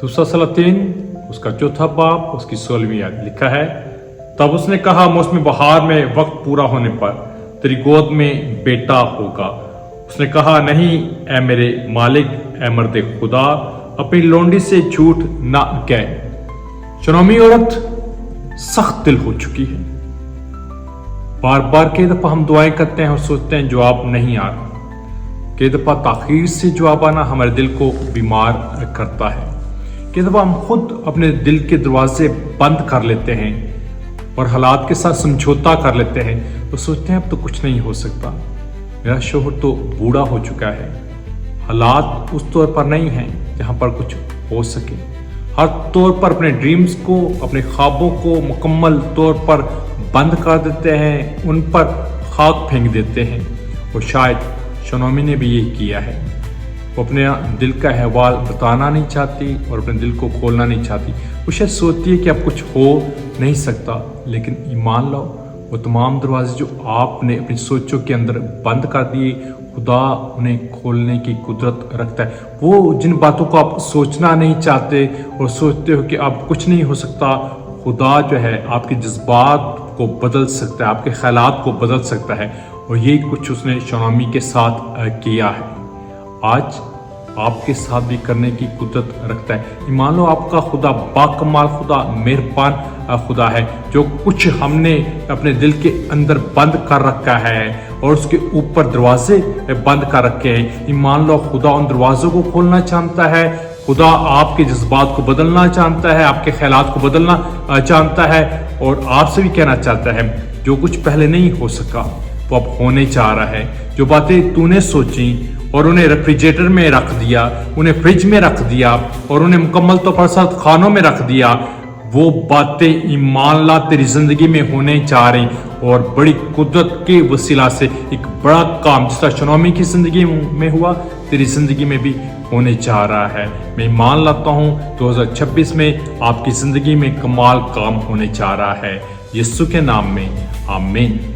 दूसरा सलातीन उसका चौथा बाब उसकी 16वीं आयत लिखा है, तब उसने कहा मौसम बहार में वक्त पूरा होने पर तेरी गोद में बेटा होगा। उसने कहा नहीं ए मेरे मालिक, ए मर्द खुदा, अपनी लोंडी से झूठ ना कह। शनोमी औरत सख्त दिल हो चुकी है। बार बार कई दफा हम दुआएं करते हैं और सोचते हैं जवाब नहीं आ रहा। कई दफा ताखीर से जवाब आना हमारे दिल को बीमार करता है। कई दफा हम खुद अपने दिल के दरवाजे बंद कर लेते हैं और हालात के साथ समझौता कर लेते हैं तो सोचते हैं अब तो कुछ नहीं हो सकता, मेरा शोहर तो बूढ़ा हो चुका है, हालात उस तौर पर नहीं हैं जहाँ पर कुछ हो सके। हर तौर पर अपने ड्रीम्स को, अपने ख्वाबों को मुकम्मल तौर पर बंद कर देते हैं, उन पर खाक फेंक देते हैं। और शायद शनोमी ने भी यही किया है। वो अपने दिल का अहवाल बताना नहीं चाहती और अपने दिल को खोलना नहीं चाहती। वो शायद सोचती है कि अब कुछ हो नहीं सकता, लेकिन ईमान लो वो तमाम दरवाजे जो आपने अपनी सोचों के अंदर बंद कर दिए, खुदा उन्हें खोलने की कुदरत रखता है। वो जिन बातों को आप सोचना नहीं चाहते और सोचते हो कि अब कुछ नहीं हो सकता, खुदा जो है आपके जज्बात को बदल सकता है, आपके ख्यालात को बदल सकता है। और यही कुछ उसने शनोमी के साथ किया है, आज आपके साथ भी करने की कुदरत रखता है। ईमान लो आपका खुदा बाकमाल खुदा, मेहरबान खुदा है, जो कुछ हमने अपने दिल के अंदर बंद कर रखा है और उसके ऊपर दरवाजे बंद कर रखे हैं। ईमान लो खुदा उन दरवाज़ों को खोलना चाहता है। खुदा आपके जज्बात को बदलना चाहता है, आपके ख्यालात को बदलना चाहता है और आपसे भी कहना चाहता है जो कुछ पहले नहीं हो सका वो अब होने जा रहा है। जो बातें तूने सोची और उन्हें रेफ्रिजरेटर में रख दिया, उन्हें फ्रिज में रख दिया और उन्हें मुकम्मल तौर पर साथ खानों में रख दिया, वो बातें ईमान ला तेरी जिंदगी में होने जा रही और बड़ी कुदरत के वसीला से एक बड़ा काम जिस तरह शनोमी की जिंदगी में हुआ तेरी जिंदगी में भी होने जा रहा है। मैं ईमान लाता हूँ 2026 में आपकी जिंदगी में कमाल काम होने जा रहा है। यीशु के नाम में आमीन।